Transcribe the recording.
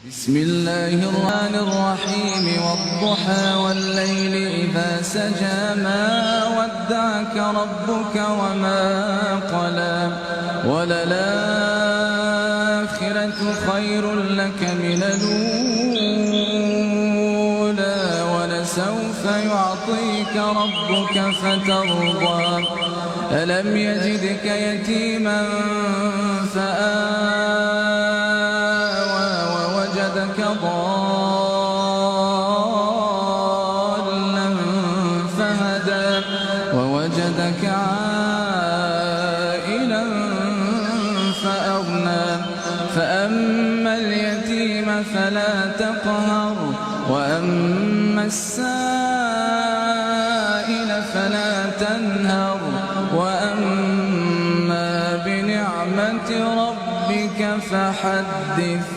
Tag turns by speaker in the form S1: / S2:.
S1: بسم الله الرحمن الرحيم والضحى والليل إذا سجى ما ودعك ربك وما قلى وللآخرة خير لك من الأولى ولسوف يعطيك ربك فترضى ألم يجدك يتيما فآوى ووجدك ضالا فهدى ووجدك عائلا فأغنى فأما اليتيم فلا تقهر وأما السائل فلا تنهر وأما بنعمة ربك فحدث